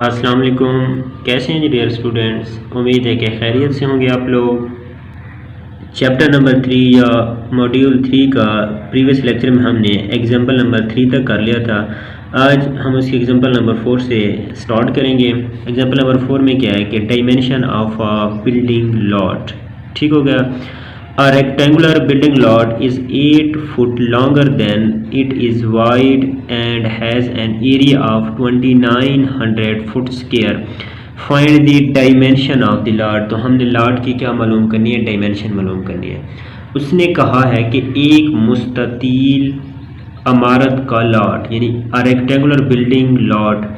अस्सलाम वालेकुम। कैसे हैं जी डियर स्टूडेंट्स? उम्मीद है कि खैरियत से होंगे आप लोग। चैप्टर नंबर 3 या मॉड्यूल 3 का प्रीवियस लेक्चर में हमने एग्जांपल नंबर 3 तक कर लिया था। आज हम उसकी एग्जांपल नंबर 4 से स्टार्ट करेंगे। एग्जांपल नंबर 4 में क्या है कि dimension of a building lot. ठीक हो गया। A rectangular building lot is 8 foot longer than it is wide and has an area of 2900 foot square. Find the dimension of the lot। तो हमने lot की क्या मालूम करनी है? डायमेंशन मालूम करनी है। उसने कहा है कि एक मुस्ततील इमारत का लॉट यानी a rectangular building lot,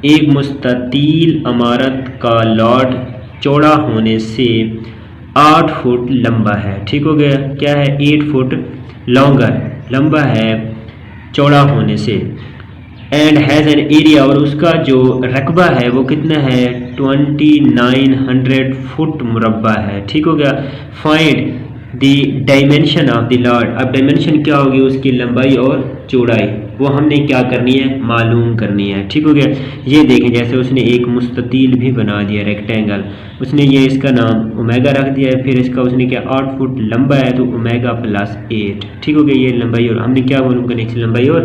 एक मुस्ततील इमारत का लॉट चौड़ा होने से 8 फुट लंबा है। ठीक हो गया। क्या है? 8 फुट लॉन्गर, लंबा है चौड़ा होने से। एंड हैज़ एन एरिया, और उसका जो रकबा है वो कितना है? 2900 फुट मुरब्बा है। ठीक हो गया। Find the dimension of the lot. अब डायमेंशन क्या होगी? उसकी लंबाई और चौड़ाई, वो हमने क्या करनी है? मालूम करनी है। ठीक हो गया। ये देखें, जैसे उसने एक मुस्ततील भी बना दिया, रेक्टेंगल। उसने ये इसका नाम ओमेगा रख दिया है। फिर इसका उसने क्या 8 फुट लंबा है तो ओमेगा प्लस 8। ठीक हो गया। ये लंबाई और हमने क्या मालूम करनी है? लंबाई और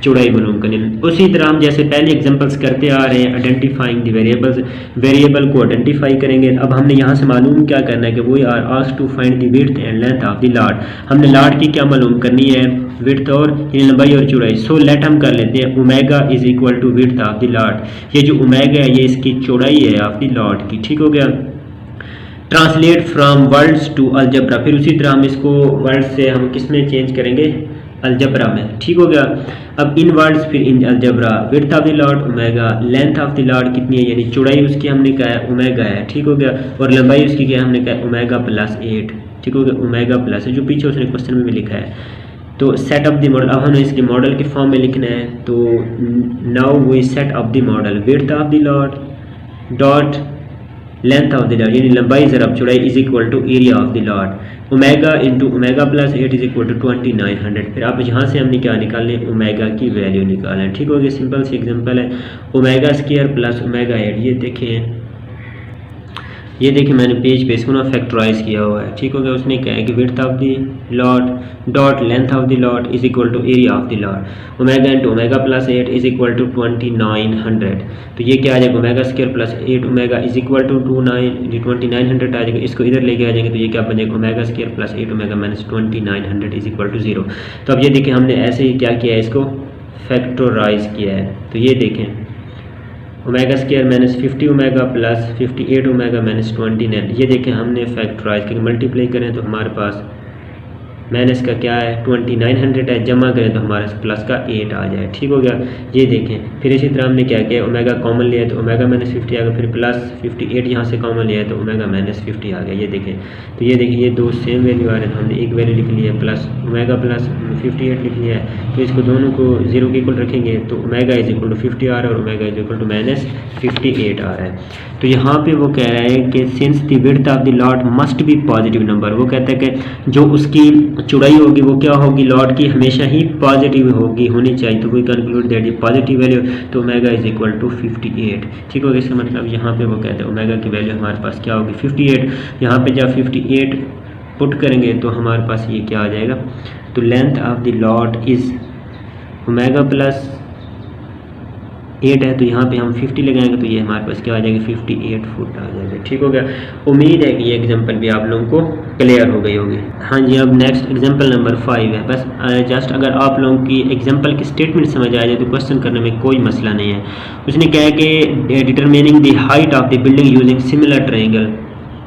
चौड़ाई मालूम करनी है। उसी तरह हम जैसे पहले एग्जांपल्स करते आ रहे हैं, आइडेंटिफाइंग द वेरिएबल्स, वेरिएबल को आइडेंटिफाई करेंगे। अब हमने यहाँ से मालूम क्या करना है कि we are asked to find the width and length of the lot. हमने लॉट की क्या मालूम करनी है? विड्थ और लंबाई और चौड़ाई। सो लेट हम कर लेते हैं omega is equal to width of the lot. ये जो ओमेगा है ये इसकी चौड़ाई है ऑफ द लॉट की। ठीक हो गया। Translate from words to algebra. फिर उसी तरह हम इसको वर्ड से हम किस में चेंज करेंगे? अलजबरा में। ठीक हो गया। अब इन वर्ड्स फिर in algebra. Width of the lot omega, length of the lot कितनी है यानी चौड़ाई उसकी हमने कहा है ओमेगा है। ठीक हो गया। और लंबाई उसकी क्या हमने कहा है? Omega plus 8। ठीक हो गया। ओमेगा प्लस है जो पीछे उसने क्वेश्चन में भी लिखा है। तो सेट अप द मॉडल, अब हमें इसके मॉडल के फॉर्म में लिखना है। तो now we set up the model. Width of the lot dot length of the lot यानी लंबाई ज़रब चौड़ाई is equal to area of the lot. Omega into omega plus 8 is equal to 2900। फिर आप यहाँ से हमने क्या निकालने? ओमेगा की वैल्यू निकालना है। ठीक हो गया। सिंपल सी एग्जांपल है। Omega square plus omega 8। ये देखिए मैंने पेज पे इसको ना फैक्टराइज किया हुआ है। ठीक हो गया। उसने कहा है कि width of the lot dot length of the lot is equal to area of the lot. Omega into omega plus 8 is equal to 2900। तो ये क्या आ जाएगा? Omega square plus 8 omega is equal to 2900 आ जाएगा। इसको इधर लेके आ जाएंगे तो ये क्या बन जाएगा? Omega square plus 8 omega minus 2900 is equal to 0। तो अब ये देखें हमने ऐसे ही क्या किया है? इसको फैक्टराइज किया है। तो ये देखें omega square minus 50 omega plus 58 omega minus 29। ये देखें हमने फैक्टराइज करके मल्टीप्लाई करें तो हमारे पास माइनस का क्या है? 2900 है। जमा करें तो हमारे प्लस का 8 आ जाए। ठीक हो गया। ये देखें। फिर इसी तरह हमने क्या किया? ओमेगा कॉमन लिया है तो ओमेगा माइनस 50 आ गया। फिर प्लस 58 यहाँ से कॉमन लिया है तो ओमेगा माइनस 50 आ गया। ये देखें। तो ये देखिए ये दो सेम वैल्यू आ रहे हैं तो हमने एक वैल्यू लिख ली है प्लस ओमेगा प्लस 58 लिख लिया है। तो इसको दोनों को 0 के इक्वल रखेंगे तो ओमेगा इज इक्वल टू 50 आ रहा है और omega is equal to minus 58 आ रहा है। तो यहाँ पे वो कह रहा है कि since the width of the lot must be positive number. वो कहता है कि जो उसकी चौड़ाई होगी वो क्या होगी? लॉट की हमेशा ही पॉजिटिव होनी चाहिए। तो वी कंक्लूड दैट ये पॉजिटिव वैल्यू तो ओमेगा इज इक्वल टू 58। ठीक होगा। इसका मतलब यहाँ पे वो कहते हैं ओमेगा की वैल्यू हमारे पास क्या होगी? 58। यहाँ पे जब 58 पुट करेंगे तो हमारे पास ये क्या आ जाएगा? तो length of the lot is omega plus 8 है तो यहाँ पे हम 50 लगाएंगे तो ये हमारे पास क्या आ जाएगा? 58 फुट आ जाएगा। ठीक हो गया। उम्मीद है कि ये एग्जांपल भी आप लोगों को क्लियर हो गई होगी। हाँ जी। अब नेक्स्ट एग्जांपल नंबर 5 है। बस जस्ट अगर आप लोगों की एग्जांपल की स्टेटमेंट समझ आ जाए तो क्वेश्चन करने में कोई मसला नहीं है। उसने कहा है कि determining the height of the building using similar triangle.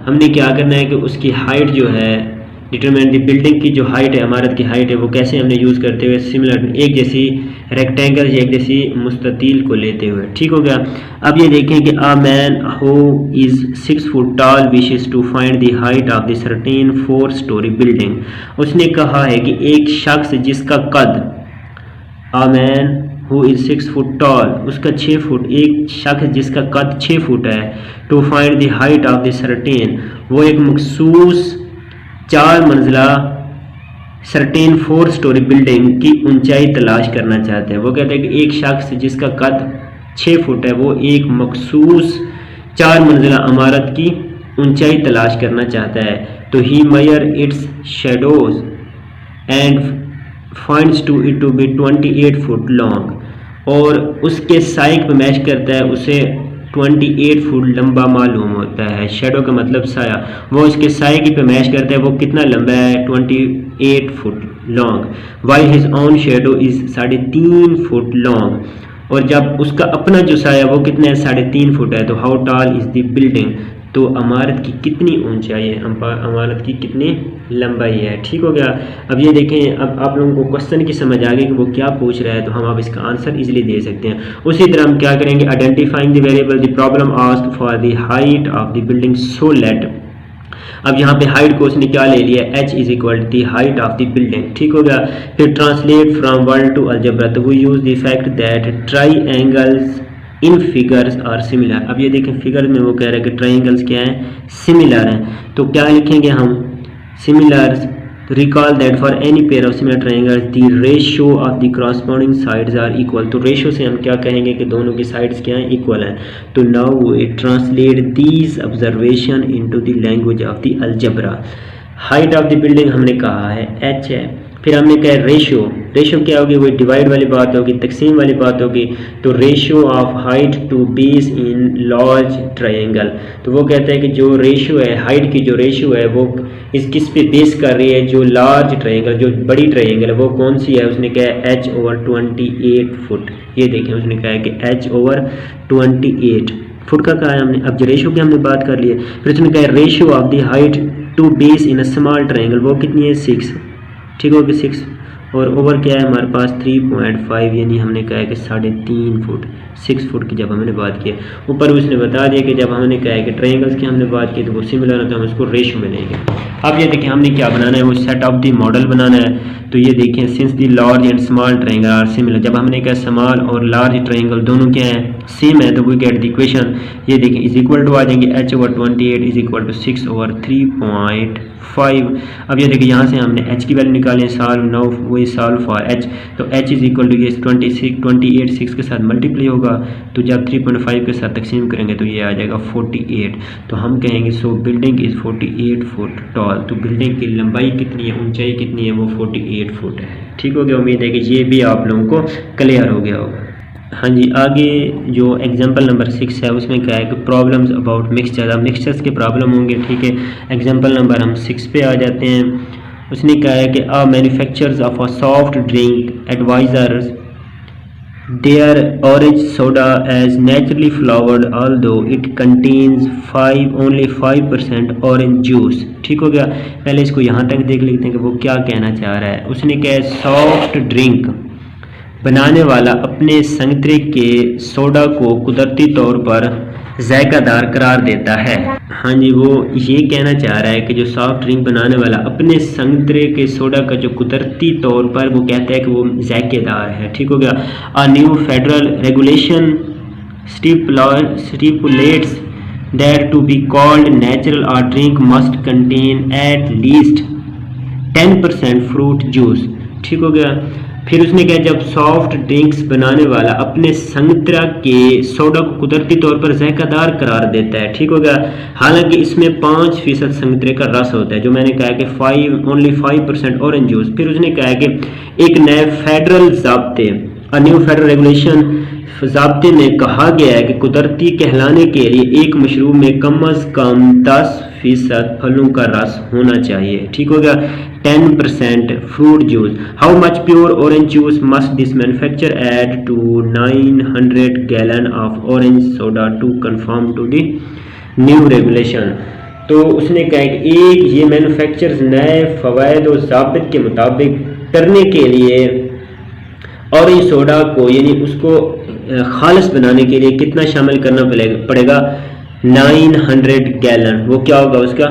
हमने क्या करना है कि उसकी हाइट जो है डिटरमिन द बिल्डिंग की जो हाइट है, इमारत की हाइट है, वो कैसे हमने यूज़ करते हुए सिमिलर एक जैसी रेक्टेंगल या एक जैसी मुस्ततील को लेते हुए। ठीक हो गया। अब ये देखें कि a man who is 6 foot tall wishes to find the height of the certain 4 storey building. उसने कहा है कि एक शख्स जिसका कद a man who is 6 foot tall, उसका 6 फुट, एक शख्स जिसका कद 6 फुट है, to find the height of the certain, वो एक मखसूस 4 मंजिला सर्टेन 4 स्टोरी बिल्डिंग की ऊंचाई तलाश करना चाहते हैं। वो कहते हैं कि एक शख्स जिसका कद 6 फुट है, वो एक मखसूस 4 मंजिला इमारत की ऊंचाई तलाश करना चाहता है। तो he measure its shadows and finds to it to be 28 foot long, और उसके साइक पे मैच करता है, उसे 28 फुट लंबा मालूम होता है। शेडो का मतलब साया, वो इसके साए की पे मैच करता है, वो कितना लंबा है 28 foot long. While his own shadow is 3.5 foot long, और जब उसका अपना जो साया वो कितना है 3.5 फुट है। तो how tall is the building, तो इमारत की कितनी ऊंचाई है, इमारत की कितनी लंबाई है। ठीक हो गया। अब ये देखें, अब आप लोगों को क्वेश्चन की समझ आ गई कि वो क्या पूछ रहा है, तो हम अब इसका आंसर इजीली दे सकते हैं। उसी तरह हम क्या करेंगे, identifying the variable the problem ask for the height of the building so let. अब यहाँ पे हाइट को उसने क्या ले लिया, h is equal to the height of the building. ठीक हो गया। फिर translate from word to algebra, तो we use the fact that triangles in figures are similar. अब ये देखें फिगर में वो कह रहा है कि ट्राइंगल्स क्या हैं, सिमिलर हैं। तो क्या लिखेंगे हम, similar. Recall that for any pair of similar triangles the ratio of the corresponding sides are equal. तो रेशियो से हम क्या कहेंगे कि दोनों की साइड्स क्या हैं, इक्वल हैं। तो now we translate these observation into the language of the algebra. Height of the building हमने कहा है h है, फिर हमने कहा रेशियो, रेशियो क्या होगी, वही डिवाइड वाली बात होगी, तकसीम वाली बात होगी। तो ratio of height to base in large triangle, तो वो कहता है कि जो रेशियो है, हाइट की जो रेशियो है वो इस किस पे बेस कर रही है, जो लार्ज ट्रायंगल, जो बड़ी ट्रायंगल है वो कौन सी है। उसने कहा है h/28 फुट। ये देखें, उसने कहा है कि h/28 फुट का कहा है हमने। अब जो रेशियो की हमने बात कर ली है, फिर उसने कहा है ratio of the height to base in a small triangle, वो कितनी है 6। ठीक हो गया 6, और ओवर क्या है हमारे पास 3.5, यानी हमने कहा है कि 3.5 फुट, 6 फुट की जब हमने बात की। ऊपर उसने बता दिया कि जब हमने कहा है कि ट्रायंगल्स की हमने बात की तो वो सिमिलर है, तो हम इसको रेशियो में लेंगे। अब ये देखें हमने क्या बनाना है, वो सेट ऑफ द मॉडल बनाना है। तो ये देखें, since the large and small triangle are similar, जब हमने कहा स्मॉल और लार्ज ट्रायंगल दोनों क्या है, सेम है, तो वी गेट द इक्वेशन। ये देखें इज इक्वल टू आ जाएंगे h/28 इज इक्वल टू 6/3.5। अब ये देखिए यहाँ से हमने h की वैल्यू निकालें, सॉल्व नाउ वही सॉल्व फॉर h। तो h इज इक्वल टू ये 28 6 के साथ मल्टीप्लाई होगा, तो जब 3.5 के साथ तकसीम करेंगे तो ये आ जाएगा 48। तो हम कहेंगे सो बिल्डिंग इज़ 48 फुट टॉल। तो बिल्डिंग की लंबाई कितनी है, ऊंचाई कितनी है, वो 48 फुट है। ठीक हो गया। उम्मीद है कि ये भी आप लोगों को क्लियर हो गया होगा। हाँ जी, आगे जो एग्जांपल नंबर 6 है उसमें क्या है कि प्रॉब्लम्स अबाउट मिक्सचर। अब मिक्सचर्स के प्रॉब्लम होंगे। ठीक है, एग्जांपल नंबर हम 6 पे आ जाते हैं। उसने कहा है कि manufacturers of a soft drink advisers their orange soda as naturally flavoured although it contains only 5% orange juice. ठीक हो गया। पहले इसको यहाँ तक देख लेते हैं कि वो क्या कहना चाह रहा है। उसने कहा है सॉफ्ट ड्रिंक बनाने वाला अपने संतरे के सोडा को कुदरती तौर पर जायकादार करार देता है। हाँ जी, वो ये कहना चाह रहा है कि जो सॉफ्ट ड्रिंक बनाने वाला अपने संतरे के सोडा का जो कुदरती तौर पर वो कहता है कि वो जायकेदार है। ठीक हो गया। A new federal regulation stipulates that to be called natural और drink must contain at least 10% fruit juice. ठीक हो गया। फिर उसने कहा जब सॉफ्ट ड्रिंक्स बनाने वाला अपने संतरा के सोडा को कुदरती तौर पर जायकादार करार देता है। ठीक हो गया। हालांकि इसमें 5% संतरे का रस होता है, जो मैंने कहा कि ओनली 5% ऑरेंज जूस। फिर उसने कहा कि एक नए फेडरल ज़ाब्ते न्यू फेडरल रेगुलेशन ज़ाब्ते में कहा गया है कि कुदरती कहलाने के लिए एक मशरूब में कम अज़ कम 10% फलों का रस होना चाहिए। ठीक हो गया। 10% fruit juice. How much pure orange juice must this manufacture add to 900 gallon of orange soda to confirm to the new regulation. तो उसने कहा कि एक ये मैन्युफैक्चरर्स नए फवायद और ज़ाबित के मुताबिक करने के लिए ऑरेंज सोडा को यानी उसको खालिस बनाने के लिए कितना शामिल करना पड़ेगा 900 गैलन। वो क्या होगा उसका,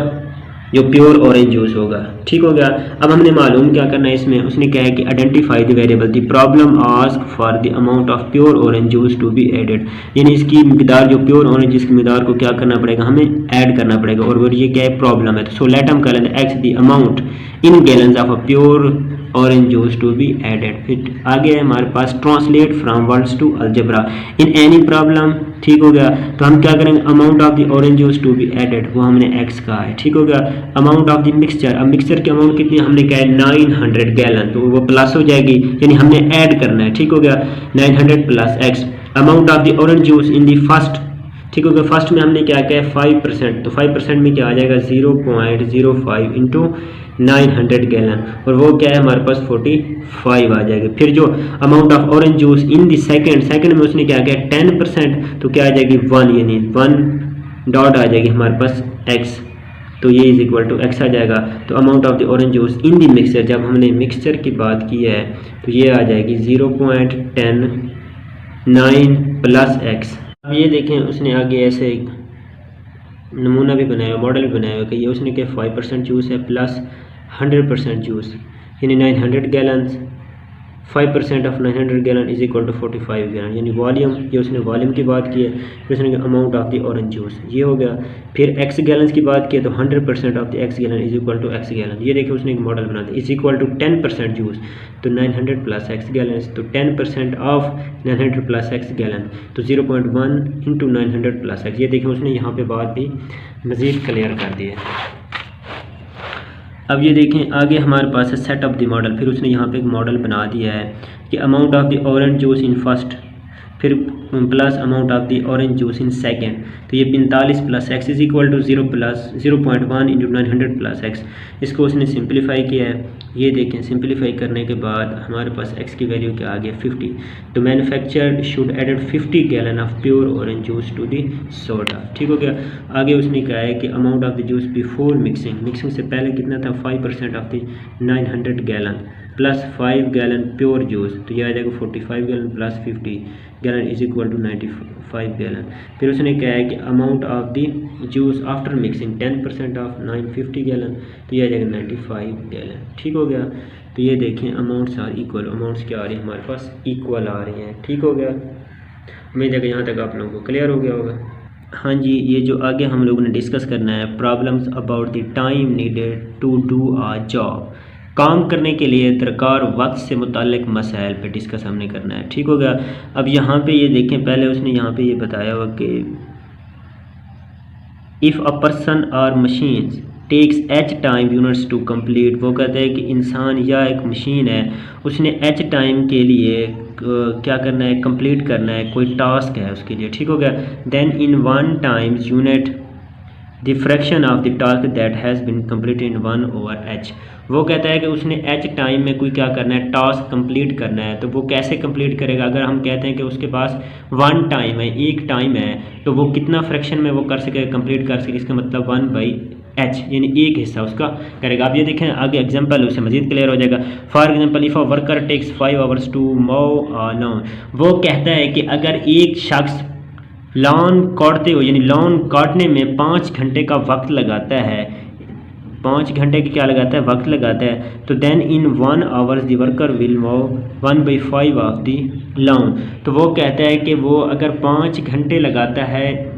जो प्योर ऑरेंज जूस होगा। ठीक हो गया। अब हमने मालूम क्या करना है इसमें। उसने कहा है कि identify the variable the problem ask for the amount of pure orange juice to be added, यानी इसकी मिकदार जो प्योर ऑरेंज जूस की मिकदार को क्या करना पड़ेगा, हमें ऐड करना पड़ेगा। और ये क्या है, प्रॉब्लम है। तो सो लेट हम कर लेते x the amount in gallons of a pure orange juice to be added. फिर आगे है हमारे पास translate from words to algebra in any problem. ठीक हो गया, तो हम क्या करेंगे, amount of the orange juice to be added वो हमने x कहा है। ठीक हो गया, अमाउंट ऑफ द मिक्सचर, अब मिक्सचर की अमाउंट कितनी हमने कहा है 900 गैलन, तो वो प्लस हो जाएगी यानी हमने ऐड करना है। ठीक हो गया, 900 plus x। Amount of the orange juice in the first, ठीक हो गया, फर्स्ट में हमने क्या किया है 5%, तो 5% में क्या आ जाएगा 0.05 इंटू 900 गैलन, और वो क्या है हमारे पास 45 आ जाएगा। फिर जो amount of orange juice in the second में उसने क्या किया 10%, तो क्या आ जाएगी 1, यानी 1 डॉट आ जाएगी हमारे पास x, तो ये इज इक्वल टू x आ जाएगा। तो amount of the orange juice in the mixture, जब हमने मिक्सचर की बात की है तो ये आ जाएगी 0.109 प्लस x। अब ये देखें उसने आगे ऐसे नमूना भी बनाया हुआ, मॉडल भी बनाया हुआ कि ये उसने क्या 5% जूस है प्लस 100% जूस, यानी 900 gallons, 5% of 900 gallon is equal to 45 gallon, यानी वॉल्यूम, ये उसने वॉल्यूम की बात की है। फिर उसने amount of the orange juice ये हो गया। फिर x गैलन्स की बात की है तो 100% of the x gallon is equal to x gallon, ये देखिए उसने एक मॉडल बना दिया, इज इक्वल टू 10% जूस, तो 900 प्लस x गैलन, तो 10% ऑफ 900 प्लस x गैलन, तो 0.1 इंटू 900 प्लस x। ये देखिए उसने यहाँ पे बात भी मज़ीद क्लियर कर दी है। अब ये देखें आगे हमारे पास है सेट ऑफ द मॉडल, फिर उसने यहाँ पे एक मॉडल बना दिया है कि amount of the orange juice in first, फिर plus amount of the orange juice in second, तो ये 45 plus x is equal to 0.1 into 900 plus x. इसको उसने सिंप्लीफाई किया है, ये देखें सिंप्लीफाई करने के बाद हमारे पास x की वैल्यू क्या आ गया 50, तो manufacture should added 50 gallon of pure orange juice to the soda. ठीक हो गया, आगे उसने कहा है कि amount of the juice before mixing से पहले कितना था 5% of the 900 gallon plus 5 gallon pure juice, तो ये आ जाएगा 45 gallon plus 50 gallon is equal to 95 gallon. फिर उसने कहा है कि amount of the juice after mixing 10% of 950 gallon, तो ये आ जाएगा 95 गैलन। ठीक हो गया, तो ये देखें अमाउंट्स आर इक्वल, अमाउंट्स क्या आ रही है हमारे पास इक्वल आ रही हैं। ठीक हो गया, उम्मीद है कि यहाँ तक आप लोगों को क्लियर हो गया होगा। हाँ जी, ये जो आगे हम लोगों ने डिस्कस करना है problems about the time needed to do a job, काम करने के लिए दरकार वक्त से मुतालिक मसाइल पे डिस्कस हमने करना है। ठीक हो गया, अब यहाँ पे ये देखें पहले उसने यहाँ पे ये बताया हुआ कि इफ़ अ पर्सन और machines takes h time units to complete, वो कहते हैं कि इंसान या एक मशीन है उसने h टाइम के लिए क्या करना है कंप्लीट करना है, कोई टास्क है उसके लिए। ठीक हो गया, then in 1 times unit the fraction of the task that has been completed in 1/h। वो कहता है कि उसने h टाइम में कोई क्या करना है टास्क कंप्लीट करना है, तो वो कैसे कंप्लीट करेगा। अगर हम कहते हैं कि उसके पास 1 टाइम है, एक टाइम है, तो वो कितना फ्रैक्शन में वो कर सकेगा कंप्लीट कर सके, इसका मतलब 1/h यानी एक हिस्सा उसका करेगा। आप ये देखें आगे एग्जांपल उससे मजीद क्लियर हो जाएगा। For example if a worker takes 5 hours to mow lawn, वो कहता है कि अगर एक शख्स लॉन काटते हो यानी लॉन काटने में 5 घंटे का वक्त लगाता है, 5 घंटे की क्या लगाता है वक्त लगाता है, तो then in 1 hours the worker will move 1/5 of the lawn. तो वो कहता है कि वो अगर 5 घंटे लगाता है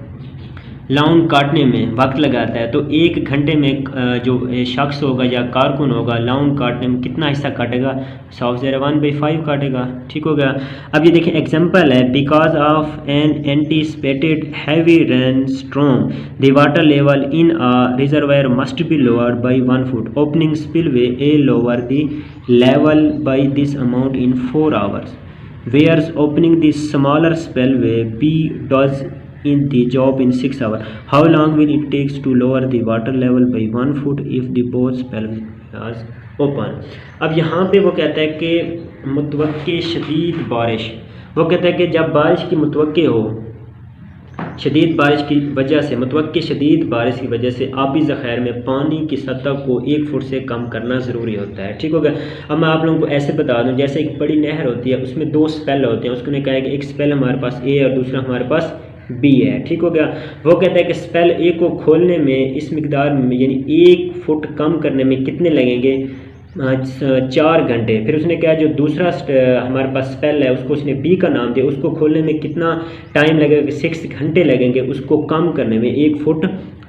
लॉन काटने में वक्त लगाता है, तो 1 घंटे में जो शख्स होगा या कारकुन होगा लॉन काटने में कितना हिस्सा काटेगा, 1/5 काटेगा। ठीक हो गया, अब ये देखिए एग्जांपल है because of an anticipated heavy rainstorm the water level in a reservoir must be lowered by 1 foot opening spillway A lower the level by this amount in 4 hours whereas opening the smaller spillway B does in the job in 6 hours. How long will it takes to lower the water level by 1 foot if the both spillways are open? अब यहाँ पे वो कहता है कि मुतवक्के शदीद बारिश, वो कहता है कि जब बारिश की मुतवक्के हो, शदीद बारिश की वजह से मुतवक्के शदीद बारिश की वजह से आबी ज़ख़ायर में पानी की सतह को 1 फुट से कम करना ज़रूरी होता है। ठीक हो गया, अब मैं आप लोगों को ऐसे बता दूं जैसे एक बड़ी नहर होती है उसमें 2 स्पेल होते हैं, उसको ने कहा है कि एक स्पेल हमारे पास ए और दूसरा हमारे पास बी है। ठीक हो गया, वो कहता है कि स्पेल ए को खोलने में इस मिकदार में यानी 1 फुट कम करने में कितने लगेंगे 4 घंटे। फिर उसने कहा जो दूसरा हमारे पास स्पेल है उसको उसने बी का नाम दिया, उसको खोलने में कितना टाइम लगेगा 6 घंटे लगेंगे उसको कम करने में, 1 फुट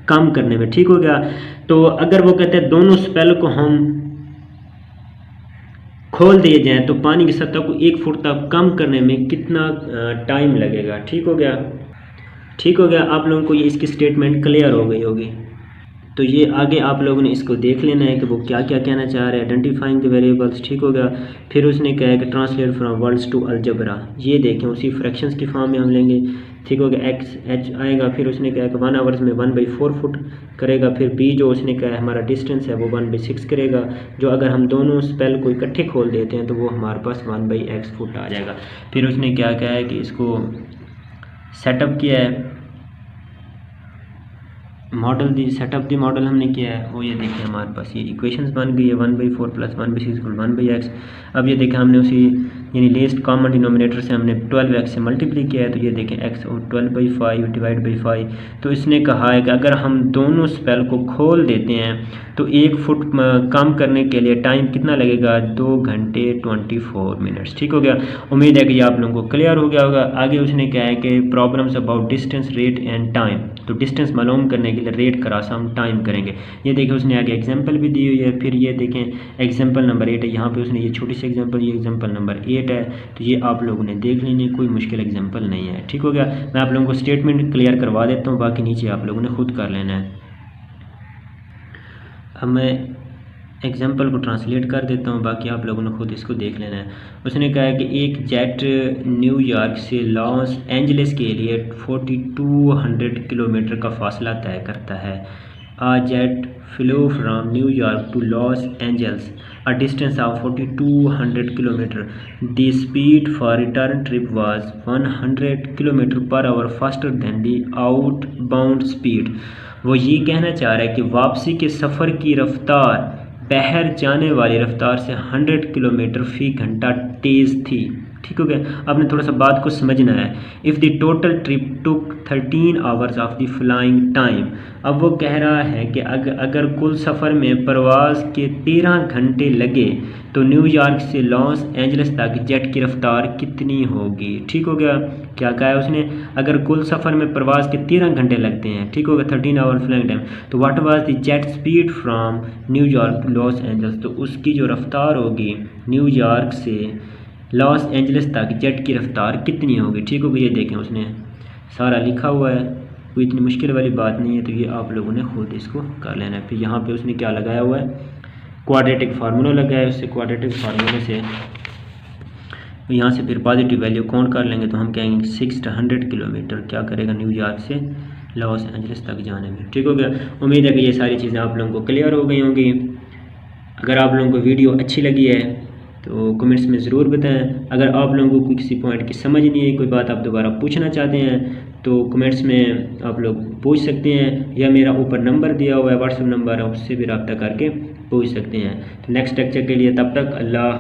कम करने में। ठीक हो गया, तो अगर वो कहते हैं दोनों स्पेल को हम खोल दिए जाएँ तो पानी की सतह को 1 फुट तक कम करने में कितना टाइम लगेगा। ठीक हो गया। ठीक हो गया, आप लोगों को ये इसकी स्टेटमेंट क्लियर हो गई होगी। तो ये आगे आप लोगों ने इसको देख लेना है कि वो क्या क्या कहना चाह रहे हैं। आइडेंटिफाइंग द वेरिएबल्स, ठीक हो गया। फिर उसने कहा है कि translate from words to algebra, ये देखें उसी फ्रैक्शंस की फॉर्म में हम लेंगे। ठीक हो गया, एक्स एच आएगा। फिर उसने कहा कि 1 आवर्स में 1/4 फुट करेगा। फिर बी जो उसने कहा है हमारा डिस्टेंस है वो 1/6 करेगा। जो अगर हम दोनों स्पेल को इकट्ठे खोल देते हैं तो वो हमारे पास 1/x फुट आ जाएगा। फिर उसने क्या कहा है कि इसको सेटअप किया है, मॉडल दी सेटअप दी मॉडल हमने किया है वो ये देखिए हमारे पास ये इक्वेशंस बन गई है 1/4 + 1/6 = 1/x। अब ये देखें हमने उसी यानी लीस्ट कॉमन डिनोमिनेटर से हमने 12x से मल्टीप्लाई किया है। तो ये देखें x और 12/5 डिवाइड बाई 5। तो इसने कहा है कि अगर हम दोनों स्पेल को खोल देते हैं तो 1 फुट कम करने के लिए टाइम कितना लगेगा, 2 घंटे 24 मिनट्स। ठीक हो गया। उम्मीद है कि ये आप लोगों को क्लियर हो गया होगा। आगे उसने कहा है कि problems about distance, rate and time. तो डिस्टेंस मालूम करने के लिए रेट का रास्ता हम टाइम करेंगे। ये देखिए उसने आगे एग्जांपल भी दी हुई है। फिर ये देखें एग्जांपल नंबर 8 है, यहाँ पे उसने ये छोटी सी एग्जांपल, ये एग्जांपल नंबर 8 है। तो ये आप लोगों ने देख लेनी, कोई मुश्किल एग्जांपल नहीं है। ठीक हो गया। मैं आप लोगों को स्टेटमेंट क्लियर करवा देता हूँ, बाकी नीचे आप लोगों ने खुद कर लेना है। अब मैं एग्जाम्पल को ट्रांसलेट कर देता हूँ, बाकी आप लोगों ने खुद इसको देख लेना है। उसने कहा है कि एक जेट न्यूयॉर्क से लॉस एंजलिस के लिए 4200 किलोमीटर का फासला तय करता है। A jet flew from New York to Los Angeles, a distance of 4200 km. The speed for return trip was 100 km/h faster than the outbound speed. वो ये कहना चाह रहा है कि वापसी के सफ़र की रफ्तार बाहर जाने वाली रफ्तार से 100 किलोमीटर फ़ी घंटा तेज़ थी। ठीक हो गया। आपने थोड़ा सा बात को समझना है। If the total trip took 13 hours of the flying time. अब वो कह रहा है कि अगर कुल सफ़र में परवाज़ के 13 घंटे लगे तो न्यूयॉर्क से लॉस एंजलिस तक जेट की रफ्तार कितनी होगी। ठीक हो गया। क्या कहा है उसने, अगर कुल सफ़र में परवाज़ के 13 घंटे लगते हैं, ठीक होगा, 13 आवर फ्लाइंग टाइम, तो what was the jet speed from New York to Los Angeles. तो उसकी जो रफ्तार होगी न्यूयॉर्क से लॉस एंजलिस तक जेट की रफ्तार कितनी होगी। ठीक होगी। ये देखें उसने सारा लिखा हुआ है, कोई इतनी मुश्किल वाली बात नहीं है। तो ये आप लोगों ने खुद इसको कर लेना है। फिर यहाँ पे उसने क्या लगाया हुआ है, क्वाड्रेटिक फार्मूला लगाया है। उससे क्वाड्रेटिक फार्मूले से यहाँ से फिर पॉजिटिव वैल्यू काउंट कर लेंगे तो हम कहेंगे 600 किलोमीटर क्या करेगा न्यूयॉर्क से लॉस एंजलिस तक जाने में। ठीक हो गया। उम्मीद है कि ये सारी चीज़ें आप लोगों को क्लियर हो गई होंगी। अगर आप लोगों को वीडियो अच्छी लगी है तो कमेंट्स में ज़रूर बताएं। अगर आप लोगों को किसी पॉइंट की समझ नहीं है, कोई बात आप दोबारा पूछना चाहते हैं तो कमेंट्स में आप लोग पूछ सकते हैं, या मेरा ऊपर नंबर दिया हुआ है व्हाट्सएप नंबर है, उससे भी रब्ता करके पूछ सकते हैं। तो नेक्स्ट लेक्चर के लिए तब तक अल्लाह।